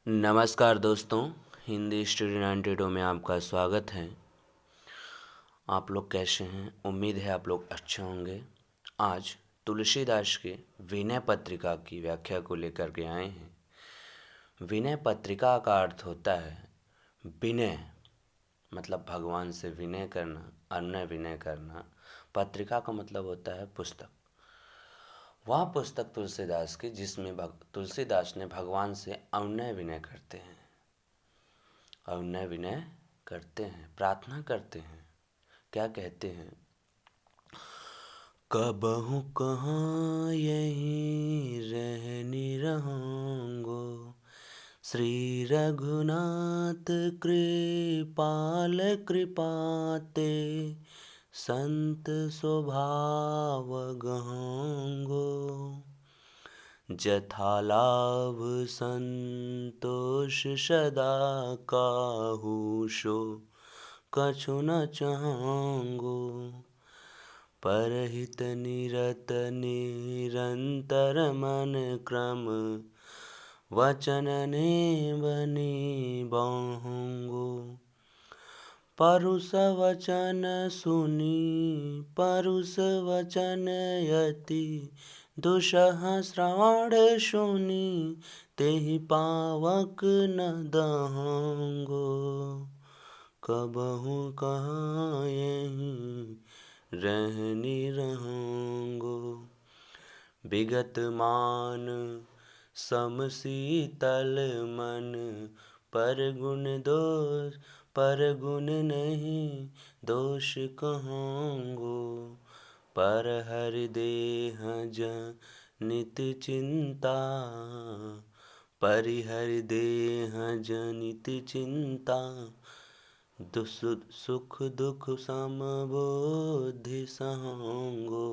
नमस्कार दोस्तों, हिंदी स्टडी 92 में आपका स्वागत है। आप लोग कैसे हैं? उम्मीद है आप लोग अच्छे होंगे। आज तुलसीदास के विनय पत्रिका की व्याख्या को लेकर के आए हैं। विनय पत्रिका का अर्थ होता है विनय, मतलब भगवान से विनय करना, अनुनय विनय करना। पत्रिका का मतलब होता है पुस्तक। वह पुस्तक तुलसीदास की जिसमें तुलसीदास ने भगवान से अनुनय विनय करते हैं, अनुनय विनय करते हैं, प्रार्थना करते हैं। क्या कहते हैं? कबहु कहाँ यहीं रहनी रहूँगो, श्री रघुनाथ कृपाल कृपाते, संत स्वभाव गहूँगो, जथा लाभ संतोष सदा काहू सो, कछु न चाहूँगो, परहित निरत निरंतर मन क्रम, वचन ने बनी बाहूँगो, परुष वचन सुनी परुष वचन यति, दुसह श्रवण सुनी तेहि पावक न दहूँगो, कबहु कहाँ यहीं रहनी रहूँगो, विगत मान सम शीतल मन, पर गुण नहीं दोष कहूँगो, पर हरि देह जनित चिंता, परिहरि देह जनित चिंता, सुख दुख समबोधि सहूँगो,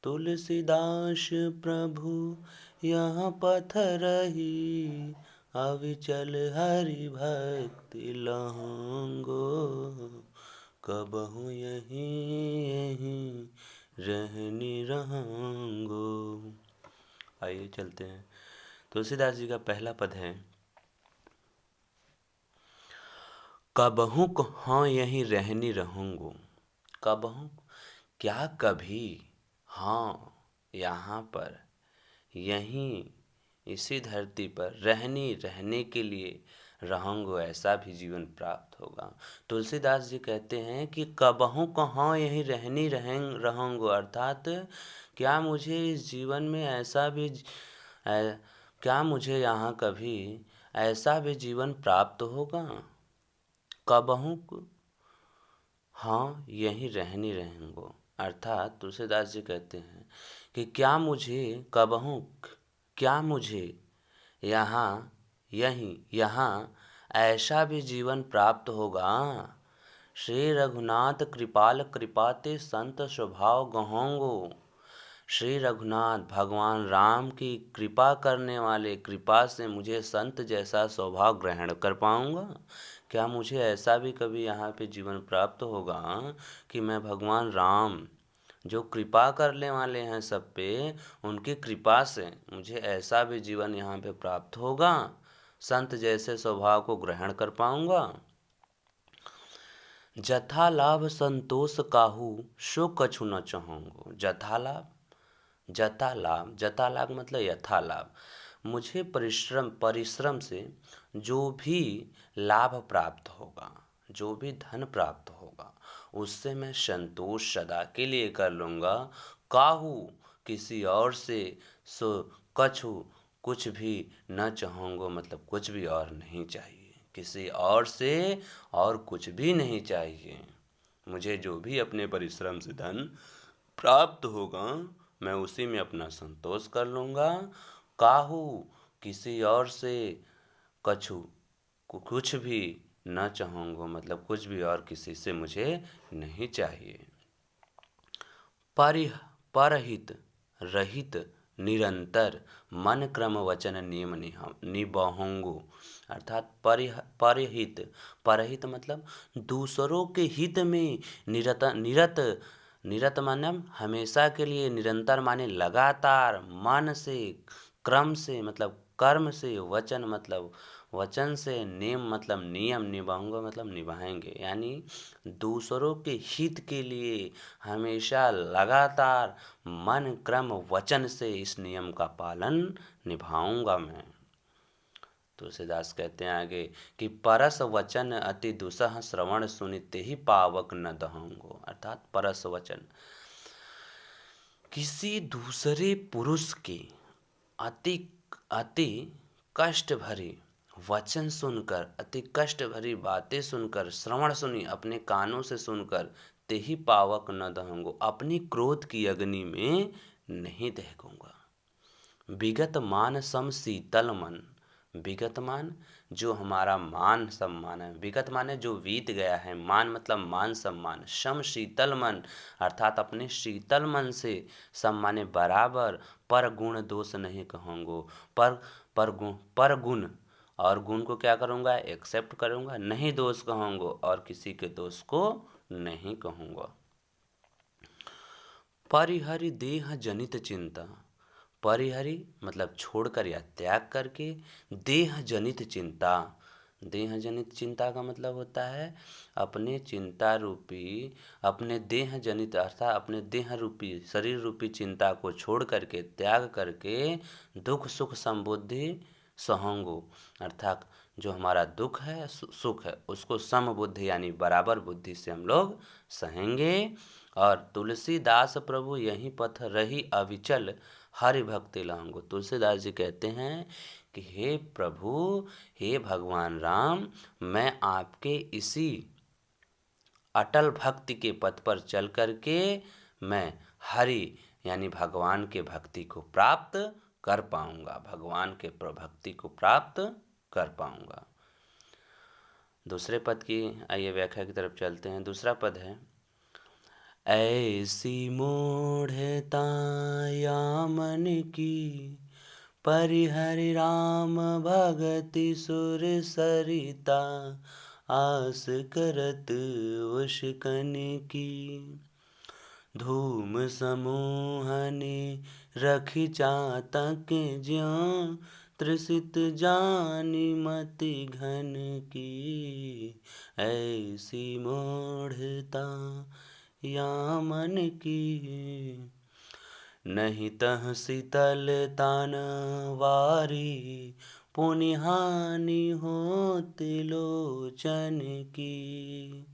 तुलसीदास प्रभु यह पथ रही, अविचल हरि भक्ति लहूँगो, कबहु यहीं रहनी रहूँगो। आइए चलते हैं। तुलसीदास जी का पहला पद है, कबहु हाँ यहीं रहनी रहूँगो। कबहु क्या कभी, हाँ यहाँ पर, यहीं इसी धरती पर रहने के लिए रहूँगो, ऐसा भी जीवन प्राप्त होगा। तुलसीदास जी कहते हैं कि कबहु कहाँ यहीं रहूँगो, अर्थात क्या मुझे इस जीवन में क्या मुझे यहाँ कभी ऐसा भी जीवन प्राप्त होगा? कबहु हाँ यहीं रहनी रहूँगो, अर्थात तुलसीदास जी कहते हैं कि क्या मुझे यहाँ ऐसा भी जीवन प्राप्त होगा। श्री रघुनाथ कृपाल कृपाते, संत स्वभाव गहूँगो। श्री रघुनाथ भगवान राम की कृपा करने वाले कृपा से मुझे संत जैसा स्वभाव ग्रहण कर पाऊँगा। क्या मुझे ऐसा भी कभी यहाँ पे जीवन प्राप्त होगा कि मैं भगवान राम जो कृपा करने वाले हैं सब पे, उनकी कृपा से मुझे ऐसा भी जीवन यहाँ पे प्राप्त होगा, संत जैसे स्वभाव को ग्रहण कर पाऊँगा। जथा लाभ संतोष काहू सो कछु न चाहूँगो। जथा लाभ मतलब यथा लाभ। मुझे परिश्रम से जो भी लाभ प्राप्त होगा, जो भी धन प्राप्त होगा, उससे मैं संतोष सदा के लिए कर लूँगा। काहू किसी और से, सो कछु कुछ भी न चाहूँगो, मतलब कुछ भी और नहीं चाहिए, किसी और से और कुछ भी नहीं चाहिए। मुझे जो भी अपने परिश्रम से धन प्राप्त होगा, मैं उसी में अपना संतोष कर लूँगा। काहू किसी और से कुछ भी न चाहूँगा, मतलब कुछ भी और किसी से मुझे नहीं चाहिए। परहित रहित निरंतर मन क्रम वचन नियम निभाऊँगो, अर्थात परहित मतलब दूसरों के हित में निरत माने हमेशा के लिए, निरंतर माने लगातार, मन से क्रम से मतलब कर्म से, वचन मतलब वचन से, नेम मतलब नियम, निभाऊंगा मतलब निभाएंगे। यानी दूसरों के हित के लिए हमेशा लगातार मन क्रम वचन से इस नियम का पालन निभाऊंगा मैं। तुलसीदास कहते हैं आगे कि परस वचन अति दुसह श्रवण सुनिते ही पावक न दहंगो। अर्थात परस वचन, किसी दूसरे पुरुष के अति अति कष्ट भरी वचन सुनकर, अति कष्ट भरी बातें सुनकर, श्रवण सुनी अपने कानों से सुनकर, ते ही पावक न दहंगो, अपनी क्रोध की अग्नि में नहीं दहकूंगा। विगत मान सम शीतल मन, विगत मान जो हमारा मान सम्मान है, विगत माने जो बीत गया है, मान मतलब मान सम्मान, सम शीतल मन अर्थात अपने शीतल मन से, सम माने बराबर, पर गुण दोष नहीं कहूँगो, पर गुण और गुण को क्या करूँगा, एक्सेप्ट करूँगा, नहीं दोष कहूँगो और किसी के दोष को नहीं कहूँगा। परिहरि देह जनित चिंता, परिहरि मतलब छोड़कर या त्याग करके, देह जनित चिंता, देह जनित चिंता का मतलब होता है अपने चिंता रूपी, अपने देह जनित अर्थात अपने देह रूपी, शरीर रूपी चिंता को छोड़ करके, त्याग करके, दुख सुख संबुद्धि सहंगो, अर्थात जो हमारा दुख है सुख है उसको सम बुद्धि यानी बराबर बुद्धि से हम लोग सहेंगे। और तुलसीदास प्रभु यही पथ रही अविचल, हरि भक्ति लांगो। तुलसीदास जी कहते हैं कि हे प्रभु, हे भगवान राम, मैं आपके इसी अटल भक्ति के पथ पर चल करके मैं हरि यानी भगवान के भक्ति को प्राप्त कर पाऊंगा, भगवान के भक्ति को प्राप्त कर पाऊंगा। दूसरे पद की आइए व्याख्या की तरफ चलते हैं। दूसरा पद है, ऐसी मूढ़ता या मन की, परिहरि राम भगति सुर सरिता, आस करत उशकन की, धूम समूहने रखी चातक ज्यों, त्रिसित जानी मति घन की, ऐसी मूढ़ता या मन की, नहीं तह शीतल तान वारी, पुनिहानि होत लोचन की,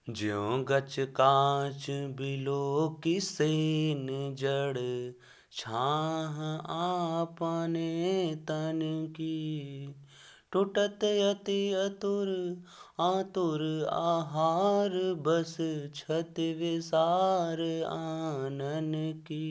ज्यों गच कांच बिलो की सेन जड़, छाह आपने तन की, टूटत अति आतुर आहार, बस छत विसार आनन की,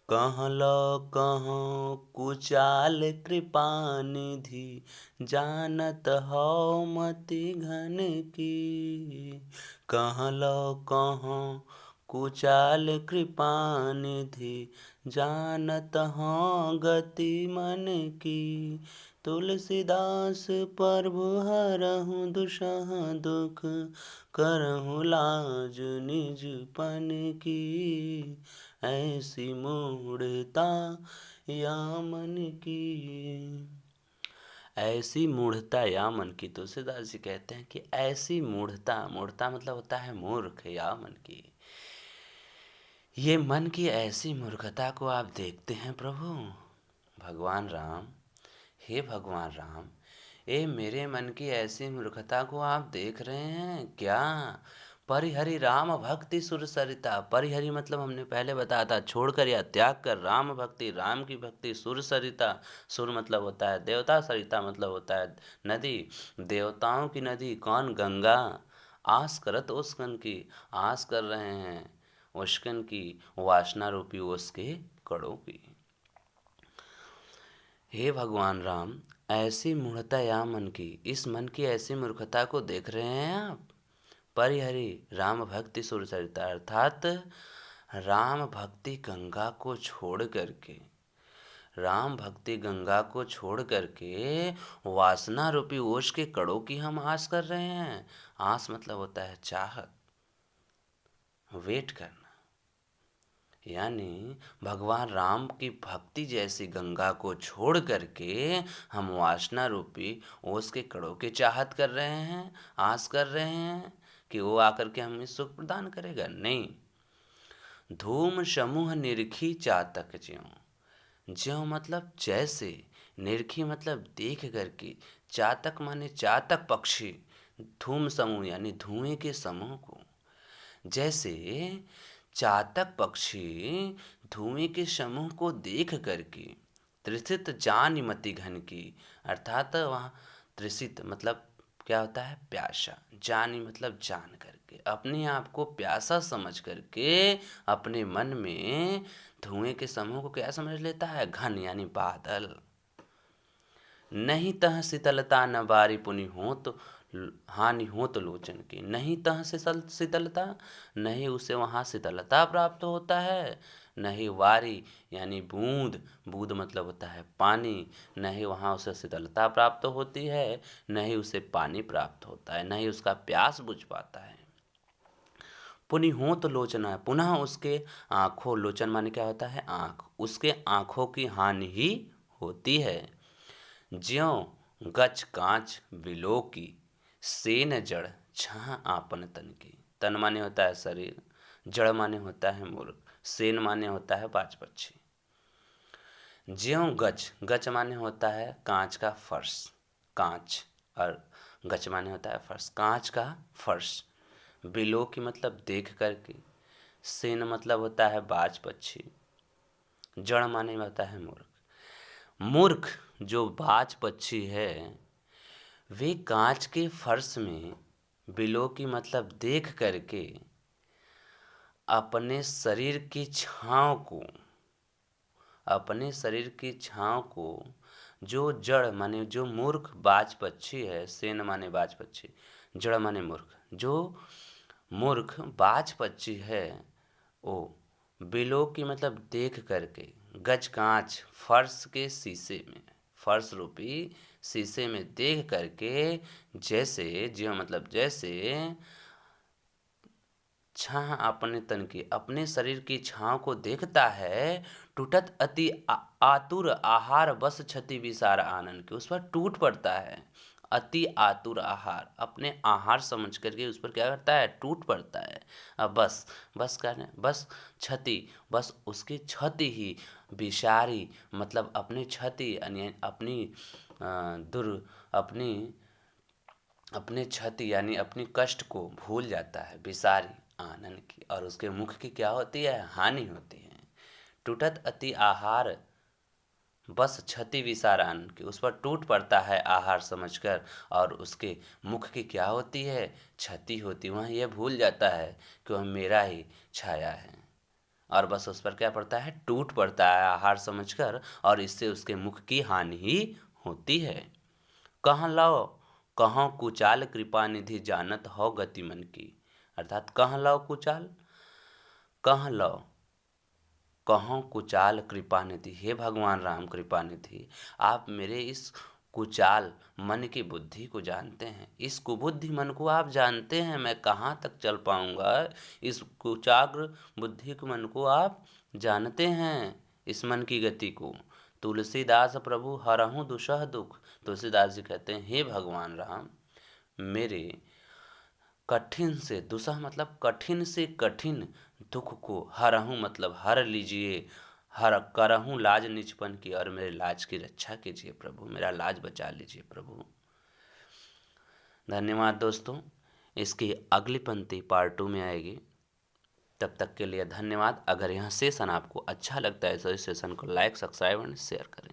कहाँ लो कहाँ कुचाल कृपा निधि, जानत हो मति घन की, कहाँ लो कहाँ कुचाल कृपा निधि, जानत हो गति मन की, तुलसीदास प्रभु हरहु दुसह दुख, करहु लाज निजपन की, ऐसी मूढ़ता या मन की, ऐसी मूढ़ता या मन की। तुलसीदास जी कहते हैं कि ऐसी मूढ़ता, मूढ़ता मतलब होता है मूर्ख, या मन की, ये मन की ऐसी मूर्खता को आप देखते हैं प्रभु भगवान राम, हे भगवान राम, ये मेरे मन की ऐसी मूर्खता को आप देख रहे हैं क्या। परिहरि राम भक्ति सुर सरिता, परिहरि मतलब हमने पहले बताया था छोड़कर या त्याग कर, राम भक्ति, राम की भक्ति, सुर सरिता, सुर मतलब होता है देवता, सरिता मतलब होता है नदी, देवताओं की नदी कौन, गंगा, आस करत उस्कन की, आस कर रहे हैं उस्कन की, वासना रूपी उसके कड़ों की। हे भगवान राम, ऐसी मूढ़ता या मन की, इस मन की ऐसी मूर्खता को देख रहे हैं आप। परिहरि राम भक्ति सुर सरिता अर्थात राम भक्ति गंगा को छोड़ करके, राम भक्ति गंगा को छोड़ करके वासना रूपी ओष के कड़ों की हम आस कर रहे हैं। आस मतलब होता है चाहत, वेट करना, यानी भगवान राम की भक्ति जैसी गंगा को छोड़ करके हम वासना रूपी ओस के कड़ों की चाहत कर रहे हैं, आस कर रहे हैं कि वो आकर के हमें सुख प्रदान करेगा। नहीं, धूम समूह निरखी चातक ज्यों। ज्यों मतलब जैसे, निरखी मतलब देख करके, चातक माने चातक पक्षी, धूम समूह यानी धुएं के समूह को। जैसे चातक पक्षी धुएं के समूह को देख करके त्रिसित जान मति घन की, अर्थात वहाँ त्रिसित मतलब क्या होता है, प्यासा। जानी मतलब जान करके, अपने आप को प्यासा समझ करके अपने मन में धुएं के समूह को क्या समझ लेता है, घन यानी बादल। नहीं तह शीतलता न बारी पुनि हो तो हानि हो तो लोचन की। नहीं तह से शीतलता, नहीं उसे वहाँ शीतलता प्राप्त होता है, नहीं वारी यानी बूंद, बूंद मतलब होता है पानी, नहीं वहाँ उसे शीतलता प्राप्त होती है, नहीं उसे पानी प्राप्त होता है, नहीं उसका प्यास बुझ पाता है। पुनि हो तो लोचना है, पुनः उसके आँखों, लोचन माने क्या होता है, आँख, उसके आँखों की हानि ही होती है। ज्यों गच कांच बिलो की, सेन जड़ छाह आपन तन की। तन माने होता है शरीर, जड़ माने होता है मूर्ख, सेन माने होता है बाज पक्षी। ज्यों गच, गच माने होता है कांच का फर्श, कांच, और गच माने होता है फर्श, कांच का फर्श। बिलो की मतलब देख करके, सेन मतलब होता है बाज पक्षी, जड़ माने होता है मूर्ख। मूर्ख जो बाज पक्षी है वे कांच के फर्श में बिलो की मतलब देख करके अपने शरीर की छांव को, अपने शरीर की छांव को, जो जड़ माने जो मूर्ख बाज पक्षी है, सेन माने बाज पक्षी, जड़ माने मूर्ख, जो मूर्ख बाज पक्षी है वो बिलो की मतलब देख करके, गज कांच फर्श के शीशे में, फर्श रूपी शीशे में देख करके, जैसे ज्यों मतलब जैसे छाह अपने तन की, अपने शरीर की छांव को देखता है, टूटत अति आतुर आहार बस क्षति विसार आनंद के, उस पर टूट पड़ता है। अति आतुर आहार, अपने आहार समझ करके उस पर क्या करता है, टूट पड़ता है। अब बस, बस करने, बस क्षति, बस उसकी क्षति ही, विसारी मतलब अपनी क्षति यानी अपनी अपने क्षति यानी अपनी कष्ट को भूल जाता है, विसारी आनंद की, और उसके मुख की क्या होती है, हानि होती है। टूटत अति आहार बस क्षति विसार आनंद की, उस पर टूट पड़ता है आहार समझकर, और उसके मुख की क्या होती है, क्षति होती। वह यह भूल जाता है कि वह मेरा ही छाया है, और बस उस पर क्या पड़ता है, टूट पड़ता है आहार समझकर, और इससे उसके मुख की हानि ही होती है। कहाँ लाओ कहाँ कुचाल कृपा निधि जानत हो गति मन की, अर्थात कहाँ लाओ कुचाल, कहाँ लाओ कहाँ कुचाल कृपा निधि, हे भगवान राम कृपा निधि, आप मेरे इस कुचाल मन की बुद्धि को जानते हैं, इस कुबुद्धि मन को आप जानते हैं, मैं कहाँ तक चल पाऊंगा, इस कुचाग्र बुद्धि के मन को आप जानते हैं, इस मन की गति को। तुलसीदास प्रभु हरहु दुसह दुख, तुलसीदास जी कहते हैं हे भगवान राम, मेरे कठिन से, दुसह मतलब कठिन से कठिन दुख को हरहूँ मतलब हर लीजिए, हर करहूँ लाज निजपन की, और मेरे लाज की रक्षा कीजिए प्रभु, मेरा लाज बचा लीजिए प्रभु। धन्यवाद दोस्तों, इसकी अगली पंक्ति पार्ट 2 में आएगी, तब तक के लिए धन्यवाद। अगर यह सेशन आपको अच्छा लगता है तो इस सेशन को लाइक, सब्सक्राइब और शेयर करें।